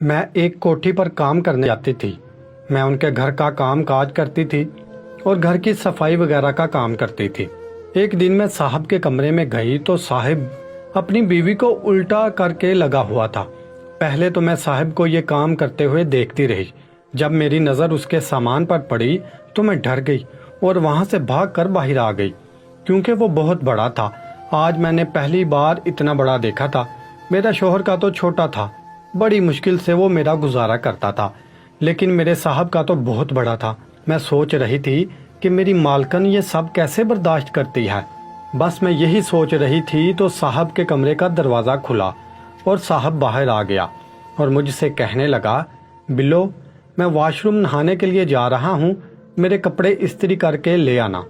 मैं एक कोठी पर काम करने जाती थी। मैं उनके घर का काम काज करती थी और घर की सफाई वगैरह का काम करती थी। एक दिन मैं साहब के कमरे में गई तो साहब अपनी बीवी को उल्टा करके लगा हुआ था। पहले तो मैं साहब को ये काम करते हुए देखती रही। जब मेरी नज़र उसके सामान पर पड़ी तो मैं डर गई और वहां से भागकर बाहर आ गई, क्योंकि वो बहुत बड़ा था। आज मैंने पहली बार इतना बड़ा देखा था। मेरा शोहर का तो छोटा था, बड़ी मुश्किल से वो मेरा गुजारा करता था, लेकिन मेरे साहब का तो बहुत बड़ा था। मैं सोच रही थी कि मेरी मालकन ये सब कैसे बर्दाश्त करती है। बस मैं यही सोच रही थी तो साहब के कमरे का दरवाज़ा खुला और साहब बाहर आ गया और मुझसे कहने लगा, बिल्लो, मैं वॉशरूम नहाने के लिए जा रहा हूँ, मेरे कपड़े इस्त्री करके ले आना।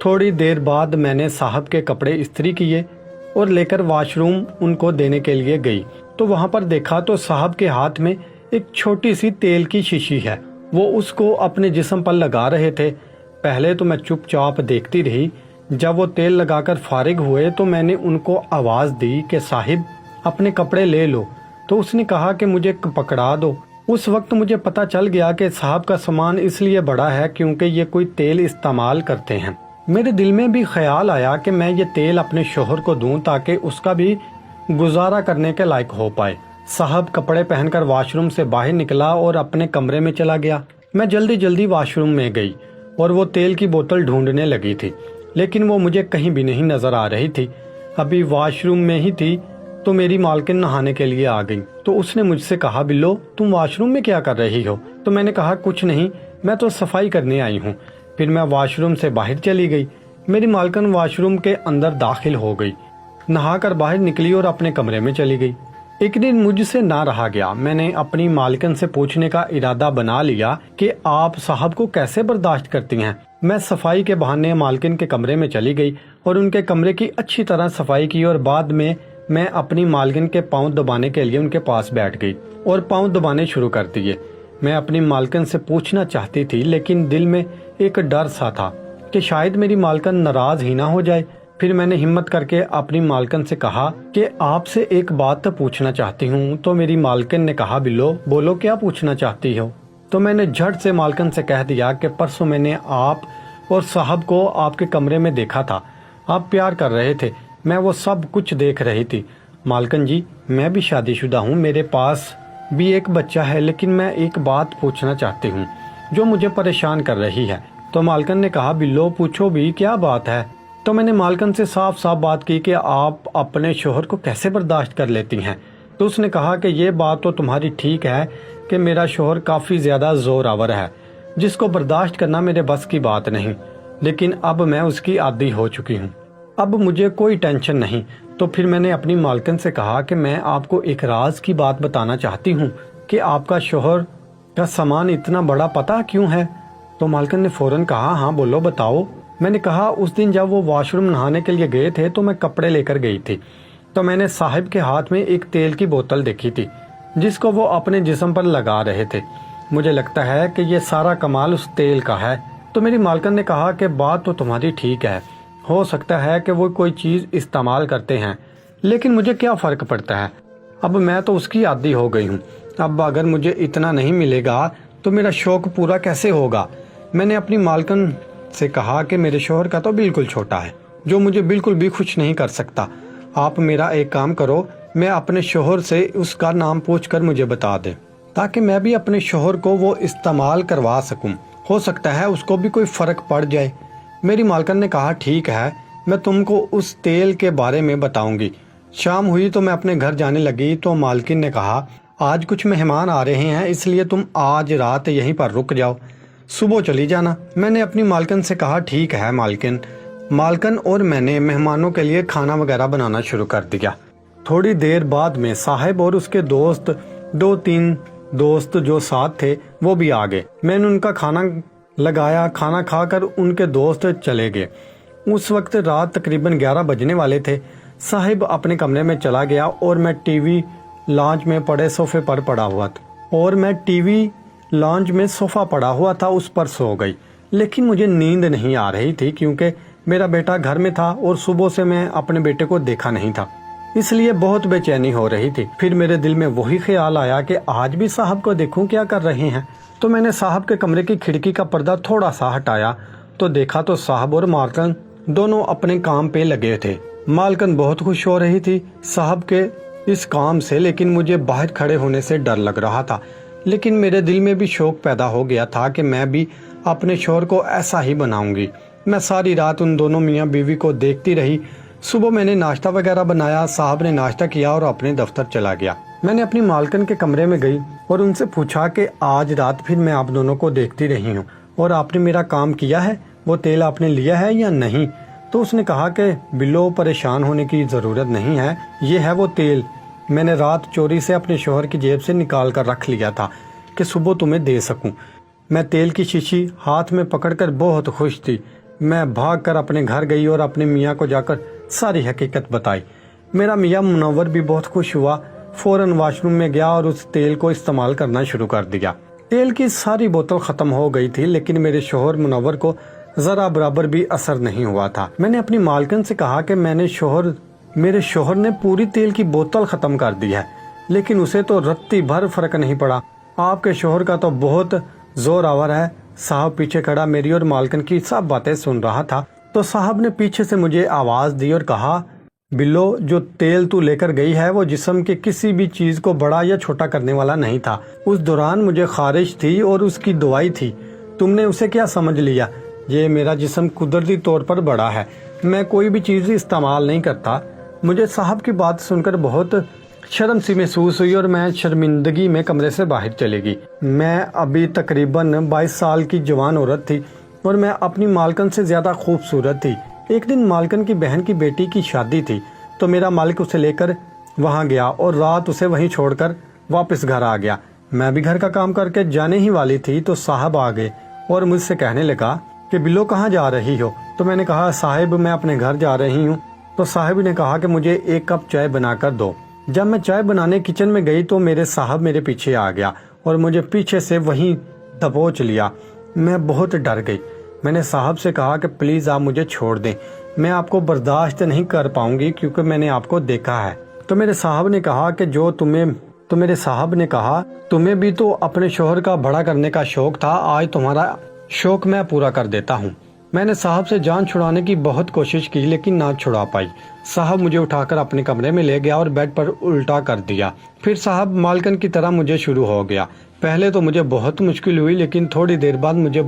थोड़ी देर बाद मैंने साहब के कपड़े इस्त्री किए और लेकर वॉशरूम उनको देने के लिए गई तो वहां पर देखा तो साहब के हाथ में एक छोटी सी तेल की शीशी है। वो उसको अपने जिस्म पर लगा रहे थे। पहले तो मैं चुपचाप देखती रही। जब वो तेल लगाकर फारिग हुए तो मैंने उनको आवाज़ दी कि साहिब अपने कपड़े ले लो, तो उसने कहा कि मुझे पकड़ा दो। उस वक्त मुझे पता चल गया कि साहब का सामान इसलिए बड़ा है क्योंकि ये कोई तेल इस्तेमाल करते हैं। मेरे दिल में भी ख्याल आया कि मैं ये तेल अपने शोहर को दूं ताकि उसका भी गुजारा करने के लायक हो पाए। साहब कपड़े पहनकर वॉशरूम से बाहर निकला और अपने कमरे में चला गया। मैं जल्दी जल्दी वॉशरूम में गई और वो तेल की बोतल ढूंढने लगी थी, लेकिन वो मुझे कहीं भी नहीं नजर आ रही थी। अभी वॉशरूम में ही थी तो मेरी मालकिन नहाने के लिए आ गई तो उसने मुझसे कहा, बिल्लो, तुम वॉशरूम में क्या कर रही हो? तो मैंने कहा, कुछ नहीं, मैं तो सफाई करने आई हूँ। फिर मैं वॉशरूम से बाहर चली गई। मेरी मालकिन वॉशरूम के अंदर दाखिल हो गई, नहाकर बाहर निकली और अपने कमरे में चली गई। एक दिन मुझसे ना रहा गया। मैंने अपनी मालकिन से पूछने का इरादा बना लिया कि आप साहब को कैसे बर्दाश्त करती हैं। मैं सफाई के बहाने मालकिन के कमरे में चली गई और उनके कमरे की अच्छी तरह सफाई की और बाद में मैं अपनी मालकिन के पाँव दबाने के लिए उनके पास बैठ गई और पाँव दबाने शुरू कर दिए। मैं अपनी मालकिन से पूछना चाहती थी, लेकिन दिल में एक डर सा था कि शायद मेरी मालकिन नाराज ही ना हो जाए। फिर मैंने हिम्मत करके अपनी मालकिन से कहा कि आपसे एक बात तो पूछना चाहती हूँ। तो मेरी मालकिन ने कहा, बिल्लो, बोलो, क्या पूछना चाहती हो? तो मैंने झट से मालकिन से कह दिया कि परसों मैंने आप और साहब को आपके कमरे में देखा था। आप प्यार कर रहे थे, मैं वो सब कुछ देख रही थी। मालकिन जी, मैं भी शादीशुदा हूँ, मेरे पास भी एक बच्चा है, लेकिन मैं एक बात पूछना चाहती हूँ जो मुझे परेशान कर रही है। तो मालकिन ने कहा, बिल्लो, पूछो भी, क्या बात है? तो मैंने मालकिन से साफ साफ बात की कि आप अपने शोहर को कैसे बर्दाश्त कर लेती हैं। तो उसने कहा कि ये बात तो तुम्हारी ठीक है कि मेरा शोहर काफ़ी ज़्यादा जोर आवर है, जिसको बर्दाश्त करना मेरे बस की बात नहीं, लेकिन अब मैं उसकी आदी हो चुकी हूँ, अब मुझे कोई टेंशन नहीं। तो फिर मैंने अपनी मालकिन से कहा कि मैं आपको एक राज की बात बताना चाहती हूँ कि आपका शोहर का सामान इतना बड़ा पता क्यों है? तो मालकिन ने फौरन कहा, हाँ बोलो, बताओ। मैंने कहा, उस दिन जब वो वॉशरूम नहाने के लिए गए थे तो मैं कपड़े लेकर गई थी, तो मैंने साहिब के हाथ में एक तेल की बोतल देखी थी जिसको वो अपने जिस्म पर लगा रहे थे। मुझे लगता है कि ये सारा कमाल उस तेल का है। तो मेरी मालकिन ने कहा कि बात तो तुम्हारी ठीक है, हो सकता है कि वो कोई चीज़ इस्तेमाल करते हैं, लेकिन मुझे क्या फ़र्क पड़ता है, अब मैं तो उसकी आदी हो गई हूँ। अब अगर मुझे इतना नहीं मिलेगा तो मेरा शौक पूरा कैसे होगा? मैंने अपनी मालकिन से कहा कि मेरे शोहर का तो बिल्कुल छोटा है, जो मुझे बिल्कुल भी खुश नहीं कर सकता। आप मेरा एक काम करो, मैं अपने शोहर से उसका नाम पूछकर मुझे बता दें, ताकि मैं भी अपने शोहर को वो इस्तेमाल करवा सकूं। हो सकता है उसको भी कोई फ़र्क पड़ जाए। मेरी मालकिन ने कहा, ठीक है, मैं तुमको उस तेल के बारे में बताऊंगी। शाम हुई तो मैं अपने घर जाने लगी तो मालकिन ने कहा, आज कुछ मेहमान आ रहे हैं, इसलिए तुम आज रात यहीं पर रुक जाओ, सुबह चली जाना। मैंने अपनी मालकिन से कहा, ठीक है मालकिन और मैंने मेहमानों के लिए खाना वगैरह बनाना शुरू कर दिया। थोड़ी देर बाद में साहिब और उसके दोस्त, 2-3 दोस्त जो साथ थे, वो भी आ गए। मैंने उनका खाना लगाया। खाना खाकर उनके दोस्त चले गए। उस वक्त रात तकरीबन 11 बजने वाले थे। साहिब अपने कमरे में चला गया और मैं टीवी लॉन्च में पड़े सोफे पर पड़ा हुआ था उस पर सो गई। लेकिन मुझे नींद नहीं आ रही थी क्योंकि मेरा बेटा घर में था और सुबह से मैं अपने बेटे को देखा नहीं था। اس لیے بہت بے چینی ہو رہی تھی۔ پھر میرے دل میں وہی خیال آیا کہ آج بھی صاحب کو دیکھوں کیا کر رہے ہیں۔ تو میں نے صاحب کے کمرے کی کھڑکی کا پردہ تھوڑا سا ہٹایا تو دیکھا تو صاحب اور مالکن دونوں اپنے کام پہ لگے تھے۔ مالکن بہت خوش ہو رہی تھی صاحب کے اس کام سے، لیکن مجھے باہر کھڑے ہونے سے ڈر لگ رہا تھا۔ لیکن میرے دل میں بھی شوق پیدا ہو گیا تھا کہ میں بھی اپنے شوہر کو ایسا ہی بناؤں گی۔ میں ساری رات ان دونوں میاں بیوی کو دیکھتی رہی۔ صبح میں نے ناشتہ وغیرہ بنایا، صاحب نے ناشتہ کیا اور اپنے دفتر چلا گیا۔ میں نے اپنی مالکن کے کمرے میں گئی اور ان سے پوچھا کہ آج رات پھر میں آپ دونوں کو دیکھتی رہی ہوں اور آپ نے میرا کام کیا ہے، وہ تیل آپ نے لیا ہے یا نہیں؟ تو اس نے کہا کہ بلو پریشان ہونے کی ضرورت نہیں ہے، یہ ہے وہ تیل، میں نے رات چوری سے اپنے شوہر کی جیب سے نکال کر رکھ لیا تھا کہ صبح تمہیں دے سکوں۔ میں تیل کی شیشی ہاتھ میں پکڑ کر بہت خوش تھی۔ میں بھاگ کر اپنے گھر گئی اور اپنے میاں کو جا کر ساری حقیقت بتائی۔ میرا میاں منور بھی بہت خوش ہوا، فوراً واش روم میں گیا اور اس تیل کو استعمال کرنا شروع کر دیا۔ تیل کی ساری بوتل ختم ہو گئی تھی، لیکن میرے شوہر منور کو ذرا برابر بھی اثر نہیں ہوا تھا۔ میں نے اپنی مالکن سے کہا کہ میرے شوہر نے پوری تیل کی بوتل ختم کر دی ہے، لیکن اسے تو رتی بھر فرق نہیں پڑا۔ آپ کے شوہر کا تو بہت زور آور ہے۔ صاحب پیچھے کھڑا میری اور مالکن کی سب باتیں سن رہا تھا۔ تو صاحب نے پیچھے سے مجھے آواز دی اور کہا، بلو، جو تیل تو لے کر گئی ہے وہ جسم کے کسی بھی چیز کو بڑا یا چھوٹا کرنے والا نہیں تھا۔ اس دوران مجھے خارش تھی اور اس کی دوائی تھی، تم نے اسے کیا سمجھ لیا؟ یہ میرا جسم قدرتی طور پر بڑا ہے، میں کوئی بھی چیز استعمال نہیں کرتا۔ مجھے صاحب کی بات سن کر بہت شرم سی محسوس ہوئی اور میں شرمندگی میں کمرے سے باہر چلے گئی۔ میں ابھی تقریباً 22 سال کی جوان عورت تھی اور میں اپنی مالکن سے زیادہ خوبصورت تھی۔ ایک دن مالکن کی بہن کی بیٹی کی شادی تھی تو میرا مالک اسے لے کر وہاں گیا اور رات اسے وہیں چھوڑ کر واپس گھر آ گیا۔ میں بھی گھر کا کام کر کے جانے ہی والی تھی تو صاحب آ گئے اور مجھ سے کہنے لگا کہ بلو کہاں جا رہی ہو؟ تو میں نے کہا، صاحب میں اپنے گھر جا رہی ہوں۔ تو صاحب نے کہا کہ مجھے 1 کپ چائے بنا کر دو۔ جب میں چائے بنانے کچن میں گئی تو میرے صاحب میرے پیچھے آ گیا اور مجھے پیچھے سے وہیں دبوچ لیا۔ میں بہت ڈر گئی۔ میں نے صاحب سے کہا کہ پلیز آپ مجھے چھوڑ دیں، میں آپ کو برداشت نہیں کر پاؤں گی کیونکہ میں نے آپ کو دیکھا ہے۔ تو میرے صاحب نے کہا کہ تمہیں بھی تو اپنے شوہر کا بڑا کرنے کا شوق تھا، آج تمہارا شوق میں پورا کر دیتا ہوں۔ میں نے صاحب سے جان چھڑانے کی بہت کوشش کی لیکن نہ چھڑا پائی۔ صاحب مجھے اٹھا کر اپنے کمرے میں لے گیا اور بیڈ پر الٹا کر دیا۔ پھر صاحب مالکن کی طرح مجھے شروع ہو گیا۔ پہلے تو مجھے بہت مشکل ہوئی، لیکن تھوڑی دیر بعد مجھے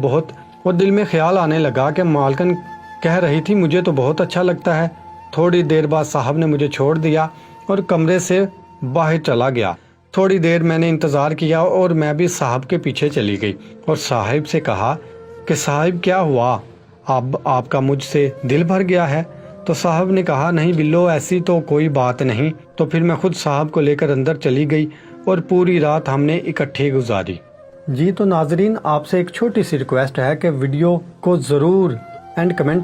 اور دل میں خیال آنے لگا کہ مالکن کہہ رہی تھی مجھے تو بہت اچھا لگتا ہے۔ تھوڑی دیر بعد صاحب نے مجھے چھوڑ دیا اور کمرے سے باہر چلا گیا۔ تھوڑی دیر میں نے انتظار کیا اور میں بھی صاحب کے پیچھے چلی گئی اور صاحب سے کہا کہ صاحب کیا ہوا، اب آپ کا مجھ سے دل بھر گیا ہے؟ تو صاحب نے کہا، نہیں بلو، ایسی تو کوئی بات نہیں۔ تو پھر میں خود صاحب کو لے کر اندر چلی گئی اور پوری رات ہم نے اکٹھے گزاری۔ جی تو ناظرین، آپ سے ایک چھوٹی سی ریکویسٹ ہے کہ ویڈیو کو ضرور اینڈ کمنٹ